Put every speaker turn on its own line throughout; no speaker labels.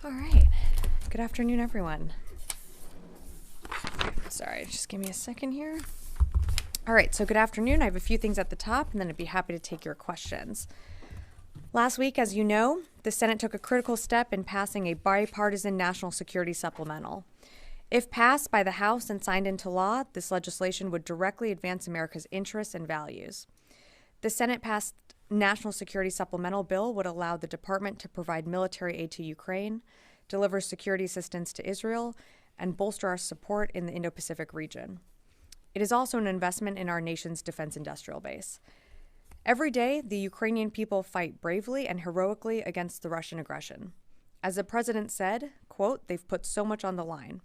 All right. Good afternoon, everyone. Sorry, just give me a second here. All right, so good afternoon. I have a few things at the top, and then I'd be happy to take your questions. Last week, as you know, the Senate took a critical step in passing a bipartisan national security supplemental. If passed by the House and signed into law, this legislation would directly advance America's interests and values. The Senate-passed National Security Supplemental Bill would allow the department to provide military aid to Ukraine, deliver security assistance to Israel, and bolster our support in the Indo-Pacific region. It is also an investment in our nation's defense industrial base. Every day, the Ukrainian people fight bravely and heroically against the Russian aggression. As the president said, quote, "They've put so much on the line."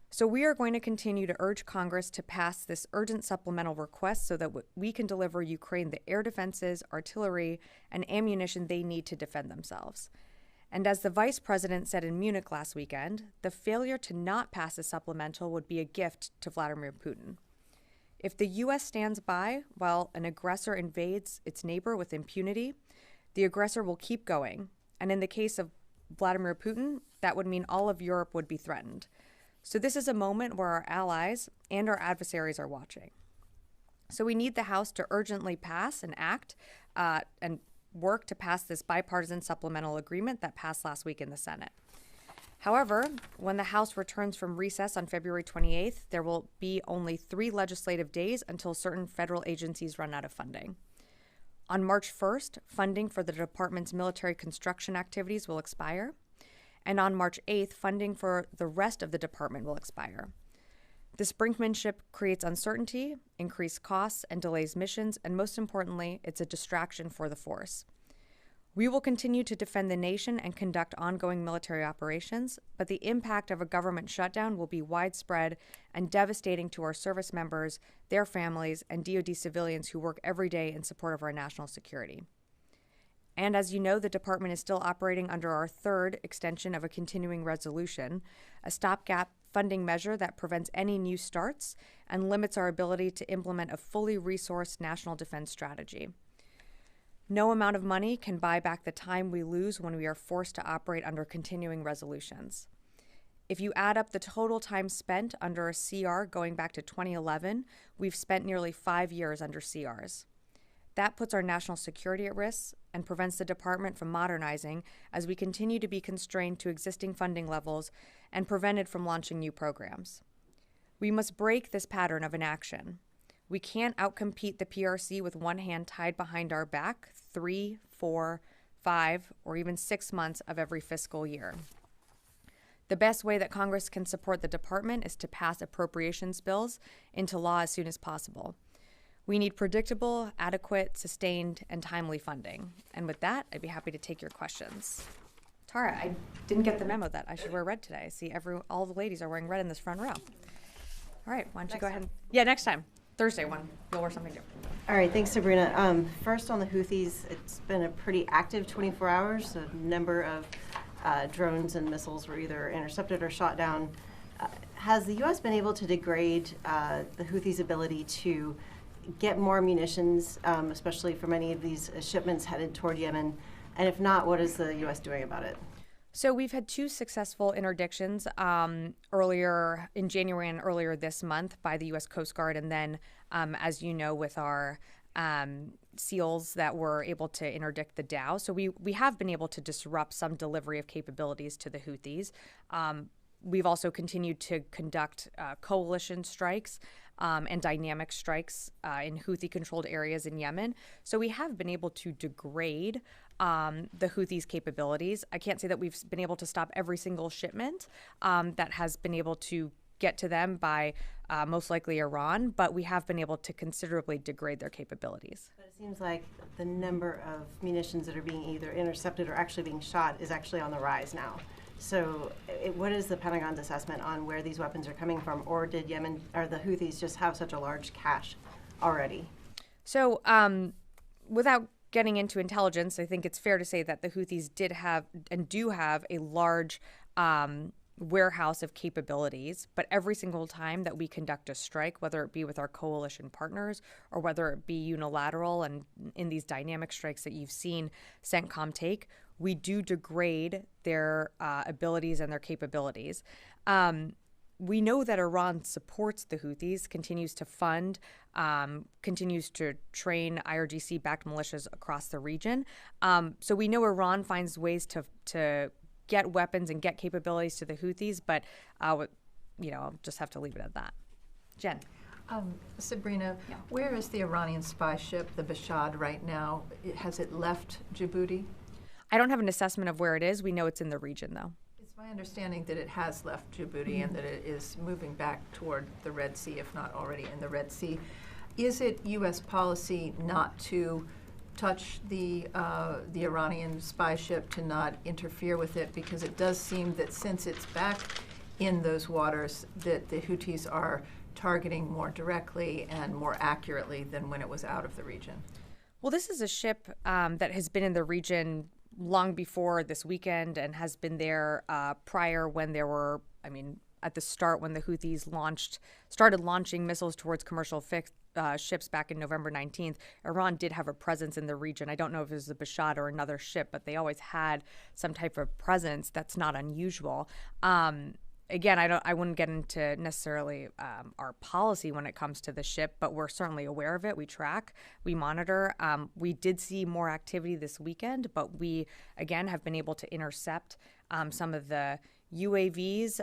So we are going to continue to urge Congress to pass this urgent supplemental request so that we can deliver Ukraine the air defenses, artillery, and ammunition they need to defend themselves. And as the vice president said in Munich last weekend, the failure to not pass a supplemental would be a gift to Vladimir Putin. If the U.S. stands by while an aggressor invades its neighbor with impunity, the aggressor will keep going. And in the case of Vladimir Putin, that would mean all of Europe would be threatened. So this is a moment where our allies and our adversaries are watching. So we need the House to urgently pass and act and work to pass this bipartisan supplemental agreement that passed last week in the Senate. However, when the House returns from recess on February 28th, there will be only 3 legislative days until certain federal agencies run out of funding. On March 1st, funding for the department's military construction activities will expire. And on March 8th, funding for the rest of the department will expire. This brinkmanship creates uncertainty, increased costs, and delays missions, and most importantly, it's a distraction for the force. We will continue to defend the nation and conduct ongoing military operations, but the impact of a government shutdown will be widespread and devastating to our service members, their families, and DoD civilians who work every day in support of our national security. And as you know, the department is still operating under our 3rd extension of a continuing resolution, a stopgap funding measure that prevents any new starts and limits our ability to implement a fully resourced national defense strategy. No amount of money can buy back the time we lose when we are forced to operate under continuing resolutions. If you add up the total time spent under a CR going back to 2011, we've spent nearly 5 years under CRs. That puts our national security at risk and prevents the department from modernizing as we continue to be constrained to existing funding levels and prevented from launching new programs. We must break this pattern of inaction. We can't outcompete the PRC with one hand tied behind our back 3, 4, 5, or even 6 months of every fiscal year. The best way that Congress can support the department is to pass appropriations bills into law as soon as possible. We need predictable, adequate, sustained, and timely funding. And with that, I'd be happy to take your questions. Tara, I didn't get the memo that I should wear red today. I see all the ladies are wearing red in this front row. All right, why don't you go ahead? Yeah, next time. Thursday one. You'll wear something different.
All right, thanks, Sabrina. First on the Houthis, it's been a pretty active 24 hours. A number of drones and missiles were either intercepted or shot down. Has the U.S. been able to degrade the Houthis' ability to get more munitions, especially for many of these shipments headed toward Yemen? And if not, what is the U.S. doing about it?
So we've had 2 successful interdictions earlier in January and earlier this month by the U.S. Coast Guard. And then, as you know, with our SEALs that were able to interdict the Dow. So we have been able to disrupt some delivery of capabilities to the Houthis. We've also continued to conduct coalition strikes and dynamic strikes in Houthi-controlled areas in Yemen. So we have been able to degrade the Houthis' capabilities. I can't say that we've been able to stop every single shipment that has been able to get to them by most likely Iran, but we have been able to considerably degrade their capabilities.
But it seems like the number of munitions that are being either intercepted or actually being shot is actually on the rise now. So what is the Pentagon's assessment on where these weapons are coming from, or did Yemen or the Houthis just have such a large cache already?
So without getting into intelligence, I think it's fair to say that the Houthis did have and do have a large warehouse of capabilities, but every single time that we conduct a strike, whether it be with our coalition partners or whether it be unilateral and in these dynamic strikes that you've seen CENTCOM take, we do degrade their abilities and their capabilities. We know that Iran supports the Houthis, continues to fund, continues to train IRGC-backed militias across the region. So we know Iran finds ways to get weapons and get capabilities to the Houthis, but I'll just have to leave it at that. Jen.
Sabrina, where is the Iranian spy ship, the Bashad, right now? Has it left Djibouti?
I don't have an assessment of where it is. We know it's in the region, though.
It's my understanding that it has left Djibouti and that it is moving back toward the Red Sea, if not already in the Red Sea. Is it U.S. policy not to touch the Iranian spy ship, to not interfere with it? Because it does seem that since it's back in those waters, that the Houthis are targeting more directly and more accurately than when it was out of the region.
Well, this is a ship that has been in the region long before this weekend and has been there prior when there were, at the start when the Houthis started launching missiles towards commercial ships back in November 19th. Iran did have a presence in the region. I don't know if it was the Bashad or another ship, but they always had some type of presence. That's not unusual. Again, I wouldn't get into necessarily our policy when it comes to the ship, but we're certainly aware of it. We track, we monitor. We did see more activity this weekend, but we, again, have been able to intercept some of the UAVs,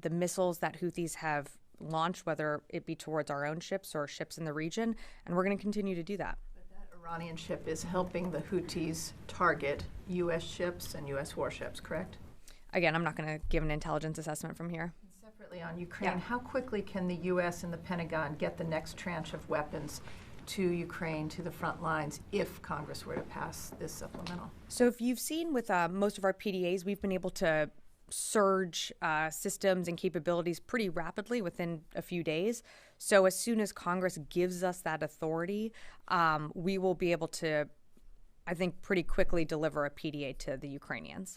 the missiles that Houthis have launched, whether it be towards our own ships or ships in the region, and we're going to continue to do that.
But that Iranian ship is helping the Houthis target U.S. ships and U.S. warships, correct?
Again, I'm not going to give an intelligence assessment from here.
And separately on Ukraine, how quickly can the U.S. and the Pentagon get the next tranche of weapons to Ukraine, to the front lines, if Congress were to pass this supplemental?
So if you've seen with most of our PDAs, we've been able to surge systems and capabilities pretty rapidly within a few days. So as soon as Congress gives us that authority, we will be able to, I think, pretty quickly deliver a PDA to the Ukrainians.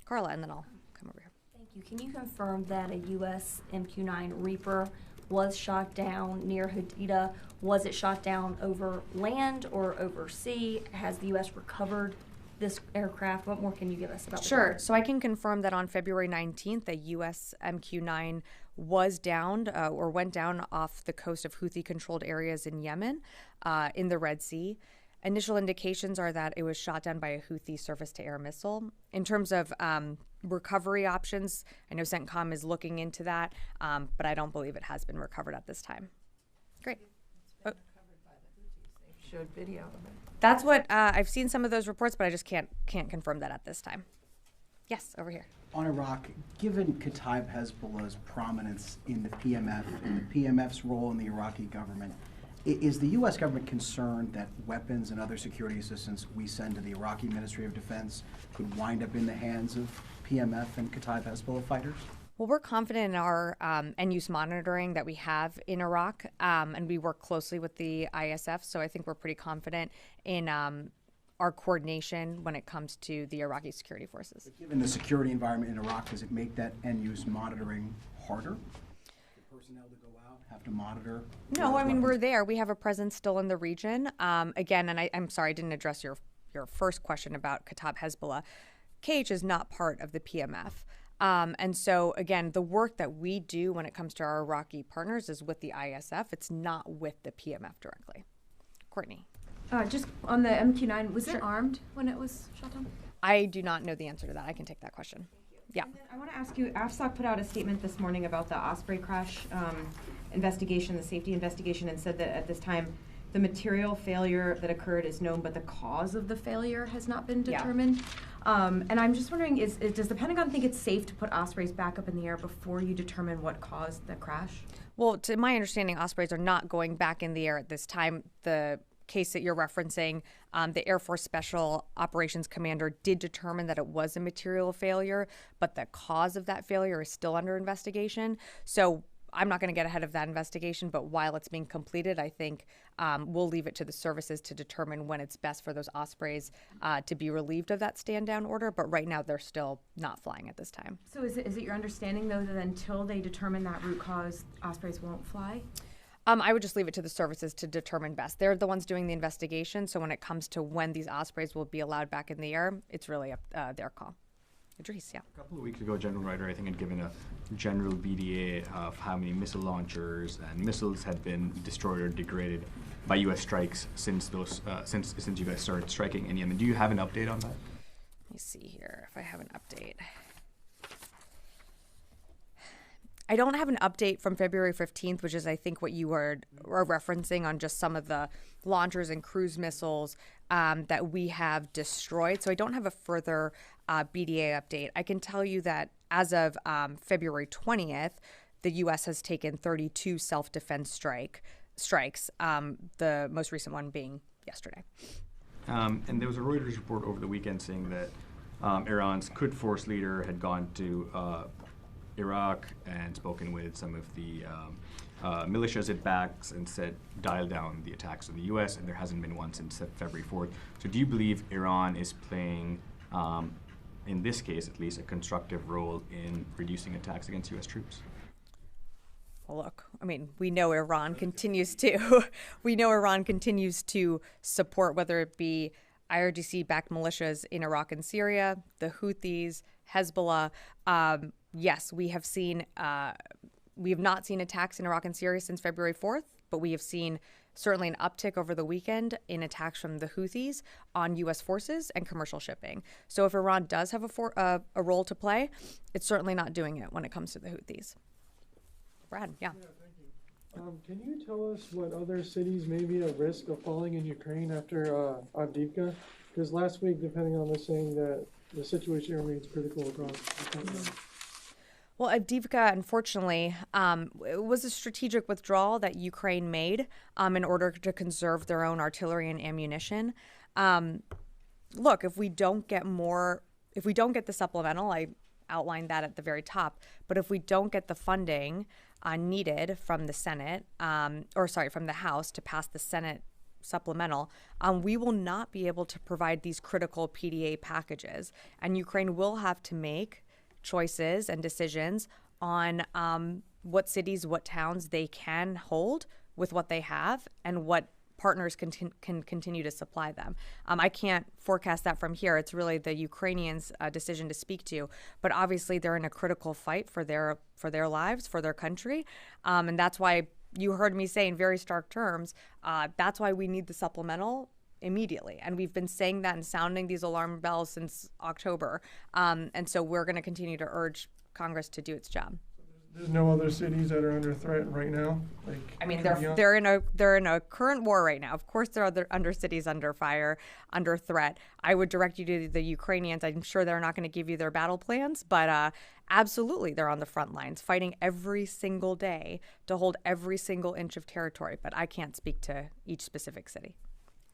Carla, and then I'll come over here.
Thank you. Can you confirm that a U.S. MQ-9 Reaper was shot down near Hodeidah? Was it shot down over land or over sea? Has the U.S. recovered this aircraft? What more can you give us about
Sure. So I can confirm that on February 19th, a U.S. MQ-9 was downed or went down off the coast of Houthi-controlled areas in Yemen in the Red Sea. Initial indications are that it was shot down by a Houthi surface-to-air missile. In terms of recovery options, I know CENTCOM is looking into that, but I don't believe it has been recovered at this time. Great.
It's been recovered by the Houthis. They showed video of it.
That's what I've seen some of those reports, but I just can't confirm that at this time. Yes, over here.
On Iraq, given Kataib Hezbollah's prominence in the PMF and the PMF's role in the Iraqi government, is the U.S. government concerned that weapons and other security assistance we send to the Iraqi Ministry of Defense could wind up in the hands of PMF and Kataib Hezbollah fighters?
Well, we're confident in our end-use monitoring that we have in Iraq, and we work closely with the ISF, so I think we're pretty confident in our coordination when it comes to the Iraqi security forces.
But given the security environment in Iraq, does it make that end-use monitoring harder? The personnel to go out have to monitor?
No, I mean, we're there. We have a presence still in the region. Again, and I'm sorry, I didn't address your first question about Kataib Hezbollah. KH is not part of the PMF. And so, again, the work that we do when it comes to our Iraqi partners is with the ISF. It's not with the PMF directly. Courtney.
Just on the MQ-9, was it armed when it was shot down?
I do not know the answer to that. I can take that question. Yeah.
And then I want to ask you, AFSOC put out a statement this morning about the Osprey crash investigation, the safety investigation, and said that at this time the material failure that occurred is known, but the cause of the failure has not been determined. Yeah. And I'm just wondering, does the Pentagon think it's safe to put Ospreys back up in the air before you determine what caused the crash?
Well, to my understanding, Ospreys are not going back in the air at this time. The case that you're referencing, the Air Force Special Operations Commander did determine that it was a material failure, but the cause of that failure is still under investigation. So I'm not going to get ahead of that investigation, but while it's being completed, I think we'll leave it to the services to determine when it's best for those Ospreys to be relieved of that stand-down order. But right now, they're still not flying at this time.
So is it your understanding, though, that until they determine that root cause, Ospreys won't fly?
I would just leave it to the services to determine best. They're the ones doing the investigation. So when it comes to when these Ospreys will be allowed back in the air, it's really their call. Idris, yeah.
A couple of weeks ago, General Ryder, I think, had given a general BDA of how many missile launchers and missiles had been destroyed or degraded by U.S. strikes since since you guys started striking in Yemen. Do you have an update on that?
Let me see here if I have an update. I don't have an update from February 15th, which is, I think, what you were referencing on just some of the launchers and cruise missiles that we have destroyed. So I don't have a further BDA update. I can tell you that as of February 20th, the U.S. has taken 32 self-defense strikes, the most recent one being yesterday.
And there was a Reuters report over the weekend saying that Iran's Quds Force leader had gone to Iraq and spoken with some of the militias it backs and said dial down the attacks of the U.S., and there hasn't been one since February 4th. So do you believe Iran is playing, in this case at least, a constructive role in reducing attacks against U.S. troops?
Well, look, I mean, we know Iran continues to support, whether it be IRGC-backed militias in Iraq and Syria, the Houthis, Hezbollah. Yes, we have not seen attacks in Iraq and Syria since February 4th, but we have seen certainly an uptick over the weekend in attacks from the Houthis on U.S. forces and commercial shipping. So if Iran does have a role to play, it's certainly not doing it when it comes to the Houthis. Brad, yeah.
Yeah, thank you. Can you tell us what other cities may be at risk of falling in Ukraine after Avdiivka? Because last week, depending on was saying that the situation remains critical across the country.
Well, Avdiivka, unfortunately, it was a strategic withdrawal that Ukraine made in order to conserve their own artillery and ammunition. Look, if we don't get the supplemental, I outlined that at the very top, but if we don't get the funding needed from the Senate, from the House to pass the Senate supplemental, we will not be able to provide these critical PDA packages. And Ukraine will have to make choices and decisions on what cities, what towns they can hold with what they have and what partners can continue to supply them. I can't forecast that from here. It's really the Ukrainians' decision to speak to. But obviously, they're in a critical fight for their lives, for their country, and that's why you heard me say in very stark terms. That's why we need the supplemental immediately, and we've been saying that and sounding these alarm bells since October. And so we're going to continue to urge Congress to do its job.
There's no other cities that are under threat right now?
I mean, they're in a current war right now. Of course, there are other cities under fire, under threat. I would direct you to the Ukrainians. I'm sure they're not going to give you their battle plans, but absolutely, they're on the front lines, fighting every single day to hold every single inch of territory. But I can't speak to each specific city.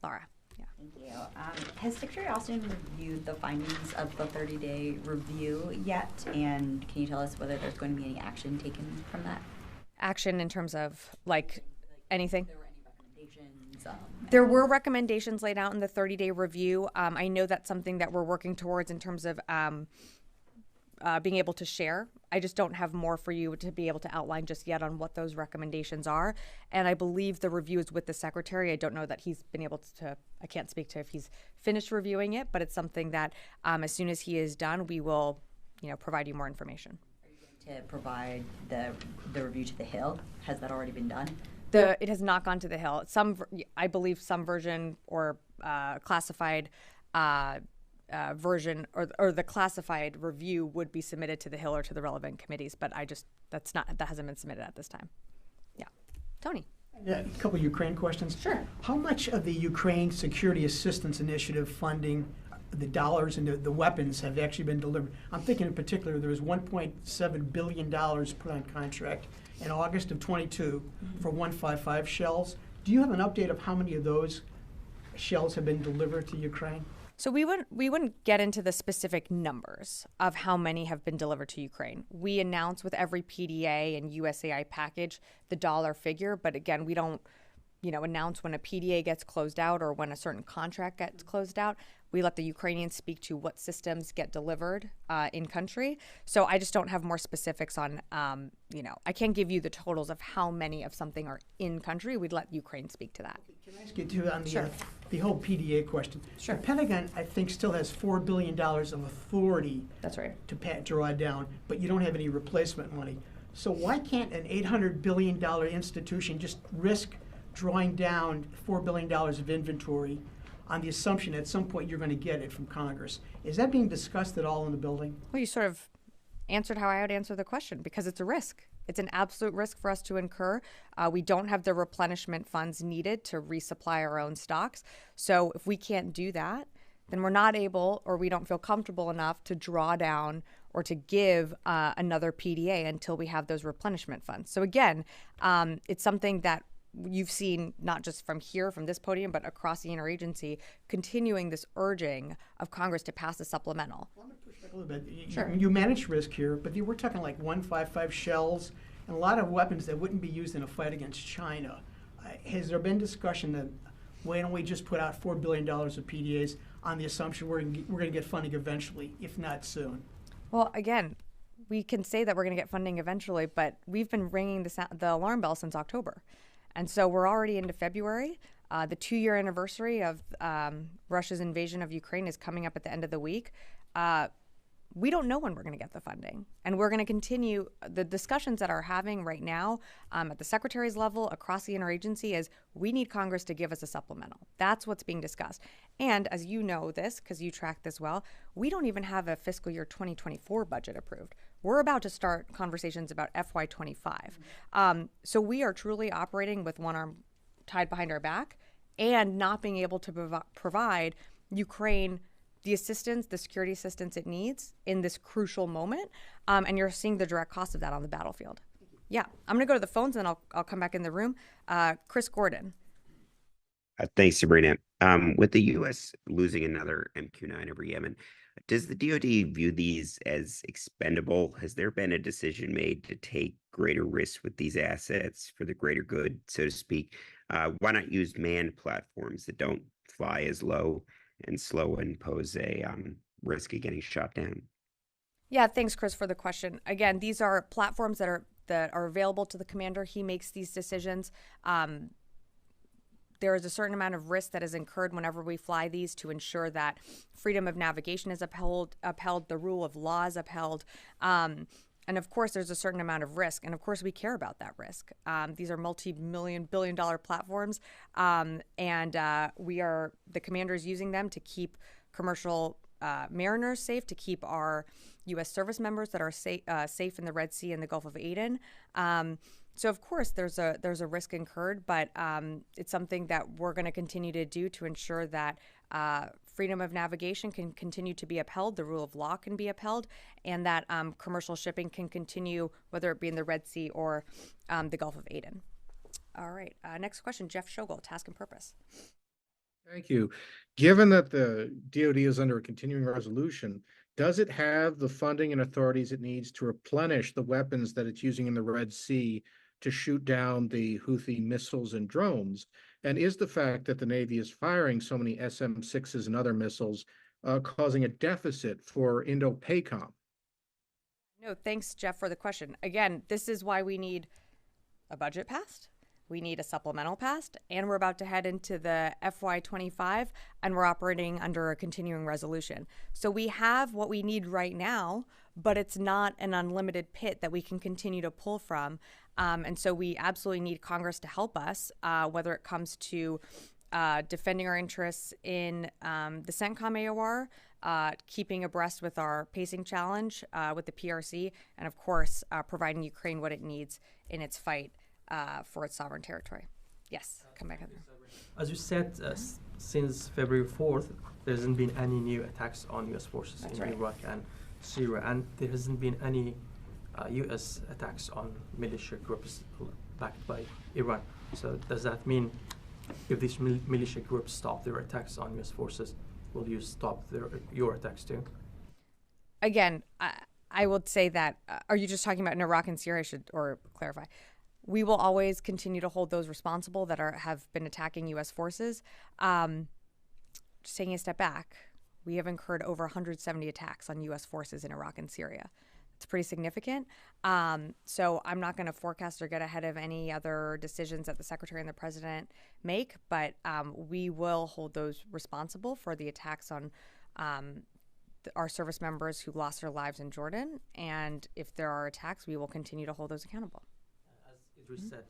Laura. Yeah.
Thank you. Has Secretary Austin reviewed the findings of the 30-day review yet? And can you tell us whether there's going to be any action taken from that?
Action in terms of, anything?
There were any recommendations?
There were recommendations laid out in the 30-day review. I know that's something that we're working towards in terms of being able to share. I just don't have more for you to be able to outline just yet on what those recommendations are. And I believe the review is with the secretary. I don't know that he's been able to, I can't speak to if he's finished reviewing it, but it's something that as soon as he is done, we will, provide you more information.
Are you going to provide the review to the Hill? Has that already been done?
It has not gone to the Hill. I believe some version or classified version or the classified review would be submitted to the Hill or to the relevant committees, but that hasn't been submitted at this time. Yeah. Tony.
Yeah, a couple of Ukraine questions.
Sure.
How much of the Ukraine Security Assistance Initiative funding, the dollars and the weapons have actually been delivered? I'm thinking in particular there was $1.7 billion put on contract in August of 22 for 155 shells. Do you have an update of how many of those shells have been delivered to Ukraine?
So we wouldn't get into the specific numbers of how many have been delivered to Ukraine. We announce with every PDA and USAI package the dollar figure, but again, we don't, announce when a PDA gets closed out or when a certain contract gets closed out. We let the Ukrainians speak to what systems get delivered in country. So I just don't have more specifics on, I can't give you the totals of how many of something are in country. We'd let Ukraine speak to that.
Can I ask you too on
Sure.
the whole PDA question?
Sure.
The Pentagon, I think, still has $4 billion of authority
That's right.
to draw down, but you don't have any replacement money. So why can't an $800 billion institution just risk drawing down $4 billion of inventory on the assumption at some point you're going to get it from Congress? Is that being discussed at all in the building?
Well, you sort of answered how I would answer the question, because it's a risk. It's an absolute risk for us to incur. We don't have the replenishment funds needed to resupply our own stocks. So if we can't do that, then we're not able, or we don't feel comfortable enough to draw down or to give another PDA until we have those replenishment funds. So again, it's something that you've seen not just from here, from this podium, but across the interagency, continuing this urging of Congress to pass a supplemental.
Well, let me push back a little bit.
Sure.
You manage risk here, but we're talking like 155 shells and a lot of weapons that wouldn't be used in a fight against China. Has there been discussion that why don't we just put out $4 billion of PDAs on the assumption we're going to get funding eventually, if not soon?
Well, again, we can say that we're going to get funding eventually, but we've been ringing the alarm bell since October. And so we're already into February. The 2-year anniversary of Russia's invasion of Ukraine is coming up at the end of the week. We don't know when we're going to get the funding. And we're going to continue the discussions that are having right now at the secretary's level across the interagency is we need Congress to give us a supplemental. That's what's being discussed. And as you know this, because you track this well, we don't even have a fiscal year 2024 budget approved. We're about to start conversations about FY25. So we are truly operating with one arm tied behind our back and not being able to provide Ukraine the assistance, the security assistance it needs in this crucial moment. And you're seeing the direct cost of that on the battlefield. Yeah, I'm going to go to the phones and then I'll come back in the room. Chris Gordon.
Thanks, Sabrina. With the U.S. losing another MQ-9 over Yemen, does the DoD view these as expendable? Has there been a decision made to take greater risks with these assets for the greater good, so to speak? Why not use manned platforms that don't fly as low and slow and pose a risk of getting shot down?
Yeah, thanks, Chris, for the question. Again, these are platforms that are available to the commander. He makes these decisions. There is a certain amount of risk that is incurred whenever we fly these to ensure that freedom of navigation is upheld, the rule of law is upheld. And of course, there's a certain amount of risk. And of course, we care about that risk. These are multi-billion-dollar platforms. And the commander is using them to keep commercial mariners safe, to keep our U.S. service members that are safe in the Red Sea and the Gulf of Aden. So of course, there's a risk incurred, but it's something that we're going to continue to do to ensure that freedom of navigation can continue to be upheld, the rule of law can be upheld, and that commercial shipping can continue, whether it be in the Red Sea or the Gulf of Aden. All right, next question, Jeff Schogel, Task and Purpose.
Thank you. Given that the DoD is under a continuing resolution, does it have the funding and authorities it needs to replenish the weapons that it's using in the Red Sea to shoot down the Houthi missiles and drones? And is the fact that the Navy is firing so many SM-6s and other missiles causing a deficit for Indo-PACOM?
No, thanks, Jeff, for the question. Again, this is why we need a budget passed. We need a supplemental passed, and we're about to head into the FY25, and we're operating under a continuing resolution. So we have what we need right now, but it's not an unlimited pit that we can continue to pull from. And so we absolutely need Congress to help us, whether it comes to defending our interests in the CENTCOM AOR, keeping abreast with our pacing challenge with the PRC, and of course, providing Ukraine what it needs in its fight for its sovereign territory. Yes, come back.
As you said, since February 4th, there hasn't been any new attacks on U.S. forces in Iraq and Syria, and there hasn't been any U.S. attacks on militia groups backed by Iran. So does that mean if these militia groups stop their attacks on U.S. forces, will you stop your attacks too?
Again, I would say that, are you just talking about in Iraq and Syria, or clarify? We will always continue to hold those responsible that have been attacking U.S. forces. Just taking a step back, We have incurred over 170 attacks on U.S. forces in Iraq and Syria. It's pretty significant. So I'm not going to forecast or get ahead of any other decisions that the Secretary and the President make, but we will hold those responsible for the attacks on our service members who lost their lives in Jordan. And if there are attacks, we will continue to hold those accountable.
As Idris said,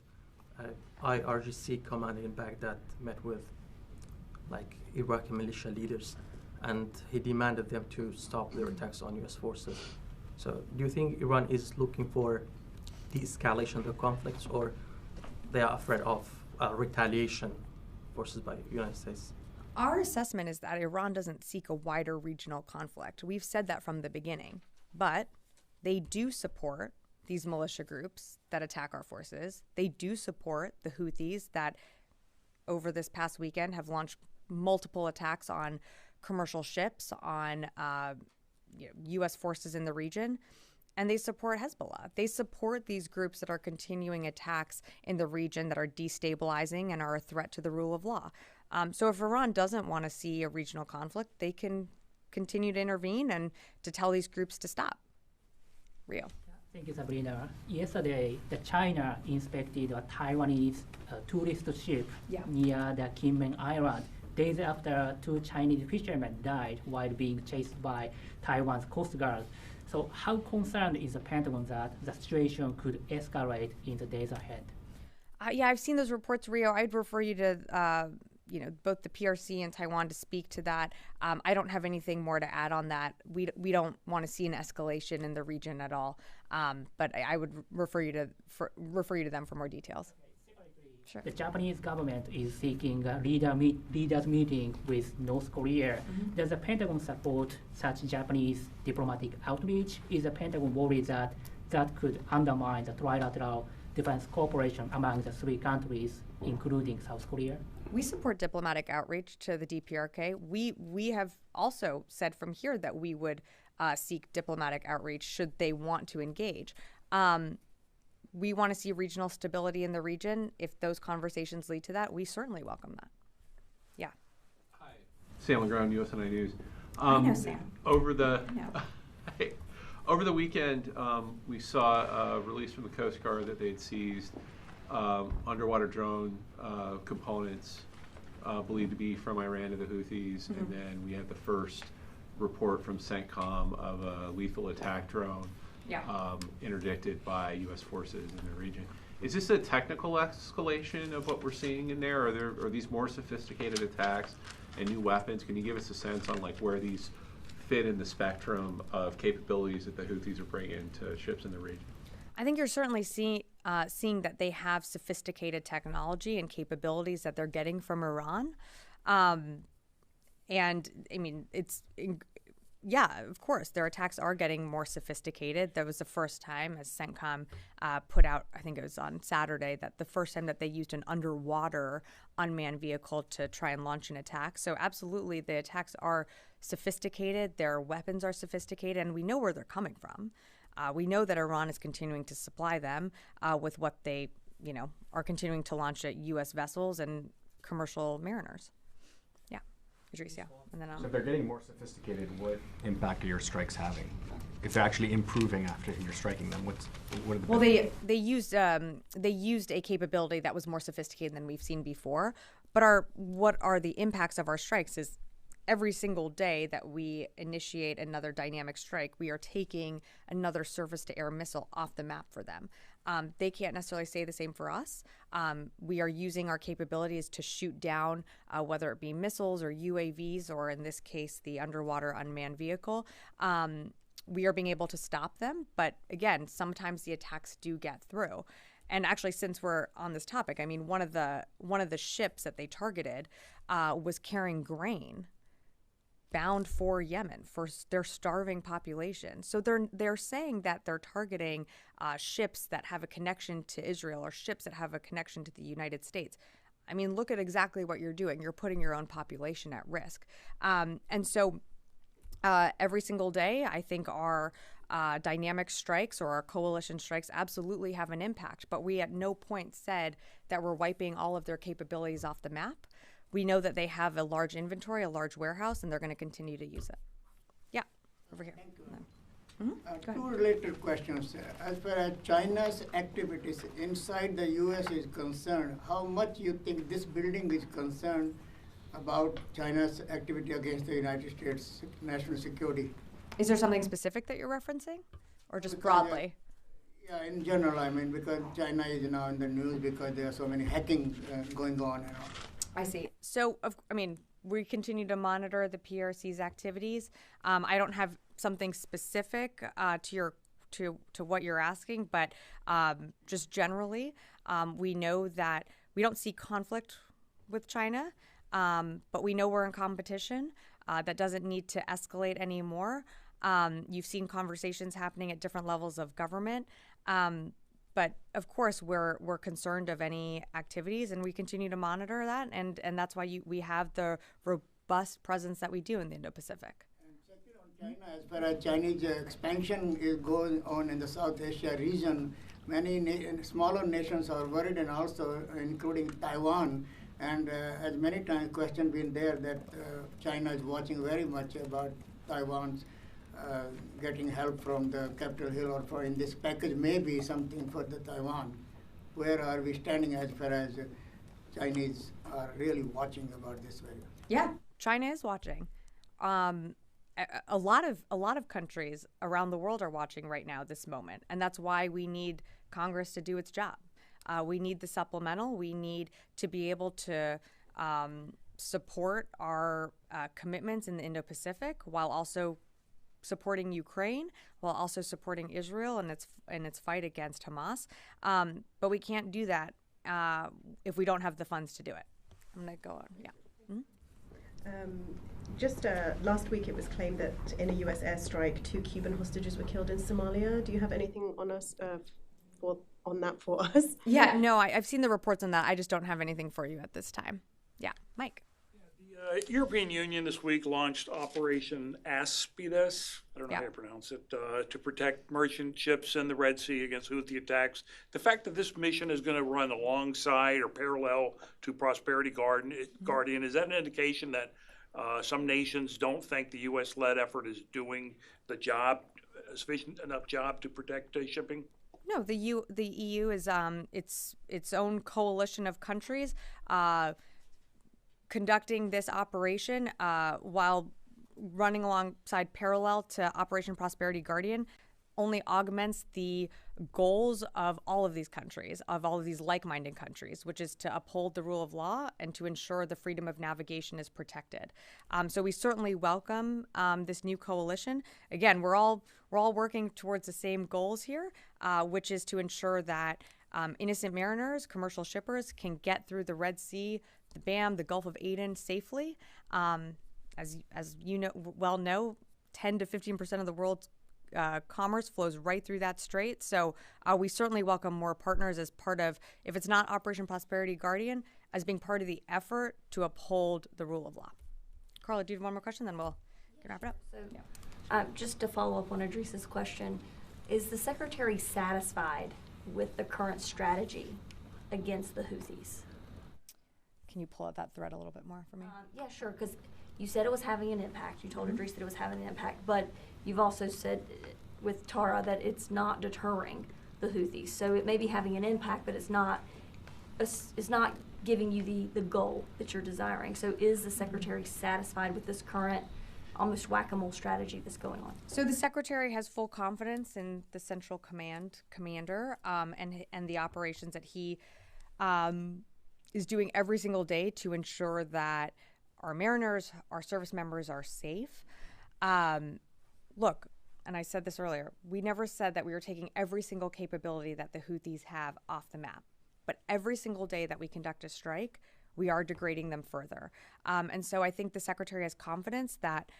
IRGC command in Baghdad met with Iraqi militia leaders, and he demanded them to stop their attacks on U.S. forces. So do you think Iran is looking for de-escalation of the conflicts, or they are afraid of retaliation forces by the United States?
Our assessment is that Iran doesn't seek a wider regional conflict. We've said that from the beginning, but they do support these militia groups that attack our forces. They do support the Houthis that over this past weekend have launched multiple attacks on commercial ships, on U.S. forces in the region, and they support Hezbollah. They support these groups that are continuing attacks in the region that are destabilizing and are a threat to the rule of law. So if Iran doesn't want to see a regional conflict, they can continue to intervene and to tell these groups to stop. Rio.
Thank you, Sabrina. Yesterday, China inspected a Taiwanese tourist ship near the Kinmen Island, days after 2 Chinese fishermen died while being chased by Taiwan's Coast Guard. So how concerned is the Pentagon that the situation could escalate in the days ahead?
Yeah, I've seen those reports, Rio. I'd refer you to both the PRC and Taiwan to speak to that. I don't have anything more to add on that. We don't want to see an escalation in the region at all. But I would refer you to them for more details. Sure.
The Japanese government is seeking a leaders meeting with North Korea. Does the Pentagon support such Japanese diplomatic outreach? Is the Pentagon worried that that could undermine the trilateral defense cooperation among the 3 countries, including South Korea?
We support diplomatic outreach to the DPRK. We have also said from here that we would seek diplomatic outreach should they want to engage. We want to see regional stability in the region. If those conversations lead to that, we certainly welcome that. Yeah.
Hi. Sam LeGrand, USNI News.
I know Sam.
Over the weekend, we saw a release from the Coast Guard that they'd seized underwater drone components believed to be from Iran to the Houthis, and then we had the first report from CENTCOM of a lethal attack drone interdicted by U.S. forces in the region. Is this a technical escalation of what we're seeing in there? Are these more sophisticated attacks and new weapons? Can you give us a sense on where these fit in the spectrum of capabilities that the Houthis are bringing to ships in the region?
I think you're certainly seeing that they have sophisticated technology and capabilities that they're getting from Iran. And I mean, yeah, of course, their attacks are getting more sophisticated. That was the first time, as CENTCOM put out, I think it was on Saturday, that the first time that they used an underwater unmanned vehicle to try and launch an attack. So absolutely, the attacks are sophisticated, their weapons are sophisticated, and we know where they're coming from. We know that Iran is continuing to supply them with what they, are continuing to launch at U.S. vessels and commercial mariners. Yeah, Idris, yeah. And then
so if they're getting more sophisticated, what impact are your strikes having? If they're actually improving after you're striking them, what are the
well, they used a capability that was more sophisticated than we've seen before. But what are the impacts of our strikes is every single day that we initiate another dynamic strike, we are taking another surface-to-air missile off the map for them. They can't necessarily say the same for us. We are using our capabilities to shoot down, whether it be missiles or UAVs, or in this case, the underwater unmanned vehicle. We are being able to stop them. But again, sometimes the attacks do get through. And actually, since we're on this topic, I mean, one of the ships that they targeted was carrying grain bound for Yemen, for their starving population. So they're saying that they're targeting ships that have a connection to Israel or ships that have a connection to the United States. I mean, look at exactly what you're doing. You're putting your own population at risk. And so every single day, I think our dynamic strikes or our coalition strikes absolutely have an impact. But we at no point said that we're wiping all of their capabilities off the map. we know that they have a large inventory, a large warehouse, and they're going to continue to use it. Yeah, over here.
Two related questions. As far as China's activities inside the U.S. is concerned, how much you think this building is concerned about China's activity against the United States national security?
Is there something specific that you're referencing, or just broadly?
Yeah, in general, I mean, because China is now in the news because there are so many hacking going on and all.
I see. So, we continue to monitor the PRC's activities. I don't have something specific to what you're asking, but just generally, we know that we don't see conflict with China, but we know we're in competition. That doesn't need to escalate anymore. You've seen conversations happening at different levels of government. But of course, we're concerned of any activities, and we continue to monitor that, and that's why we have the robust presence that we do in the Indo-Pacific.
And second on China, as far as Chinese expansion is going on in the South Asia region, many smaller nations are worried, and also including Taiwan. And as many times question been there that China is watching very much about Taiwan's getting help from the Capitol Hill, or for in this package maybe something for the Taiwan. Where are we standing as far as Chinese are really watching about this very?
Yeah, China is watching. A lot of countries around the world are watching right now, this moment, and that's why we need Congress to do its job. We need the supplemental. We need to be able to support our commitments in the Indo-Pacific while also supporting Ukraine, while also supporting Israel and its fight against Hamas. But we can't do that if we don't have the funds to do it. I'm going to go on. Yeah.
Just last week, it was claimed that in a U.S. airstrike, 2 Cuban hostages were killed in Somalia. Do you have anything on us on that for us?
Yeah, no, I've seen the reports on that. I just don't have anything for you at this time. Yeah, Mike.
The European Union this week launched Operation Aspides, I don't know how you pronounce it, to protect merchant ships in the Red Sea against Houthi attacks. The fact that this mission is going to run alongside or parallel to Prosperity Guardian, is that an indication that some nations don't think the U.S.-led effort is doing the job, a sufficient enough job to protect shipping?
No, the EU is its own coalition of countries conducting this operation while running alongside parallel to Operation Prosperity Guardian only augments the goals of all of these countries, of all of these like-minded countries, which is to uphold the rule of law and to ensure the freedom of navigation is protected. So we certainly welcome this new coalition. Again, we're all working towards the same goals here, which is to ensure that innocent mariners, commercial shippers can get through the Red Sea, the BAM, the Gulf of Aden safely. As you know, 10 to 15% of the world's commerce flows right through that strait. So we certainly welcome more partners as part of, if it's not Operation Prosperity Guardian, as being part of the effort to uphold the rule of law. Carla, do you have one more question? Then we'll wrap it up.
So, just to follow up on Idris's question, is the Secretary satisfied with the current strategy against the Houthis?
Can you pull out that thread a little bit more for me?
Yeah, sure, because you said it was having an impact. You told Idris that it was having an impact, but you've also said with Tara that it's not deterring the Houthis. So it may be having an impact, but it's not giving you the goal that you're desiring. So is the Secretary satisfied with this current almost whack-a-mole strategy that's going on?
So the Secretary has full confidence in the Central Commander and the operations that he is doing every single day to ensure that our mariners, our service members are safe. Look, and I said this earlier, we never said that we were taking every single capability that the Houthis have off the map. But every single day that we conduct a strike, we are degrading them further. And so I think the Secretary has confidence that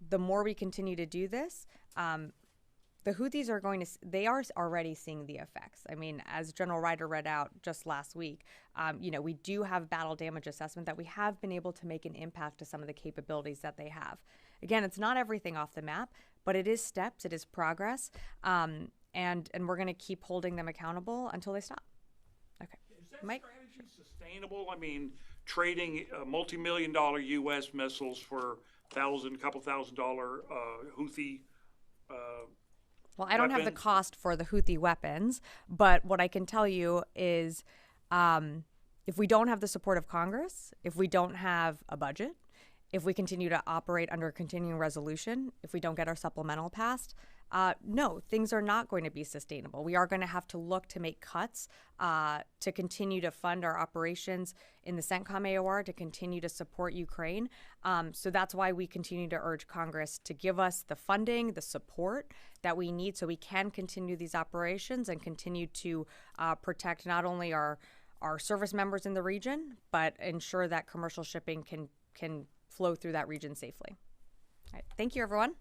the more we continue to do this, the Houthis they are already seeing the effects. I mean, as General Ryder read out just last week, we do have battle damage assessment that we have been able to make an impact to some of the capabilities that they have. Again, it's not everything off the map, but it is steps, it is progress, and we're going to keep holding them accountable until they stop. Okay,
Is that
Mike?
strategy sustainable? I mean, trading multi-million-dollar U.S. missiles for couple $1,000 Houthi
Well, I don't have the
weapons.
cost for the Houthi weapons, but what I can tell you is if we don't have the support of Congress, if we don't have a budget, if we continue to operate under a continuing resolution, if we don't get our supplemental passed, no, things are not going to be sustainable. We are going to have to look to make cuts to continue to fund our operations in the CENTCOM AOR, to continue to support Ukraine. So that's why we continue to urge Congress to give us the funding, the support that we need so we can continue these operations and continue to protect not only our service members in the region, but ensure that commercial shipping can flow through that region safely. All right, thank you, everyone.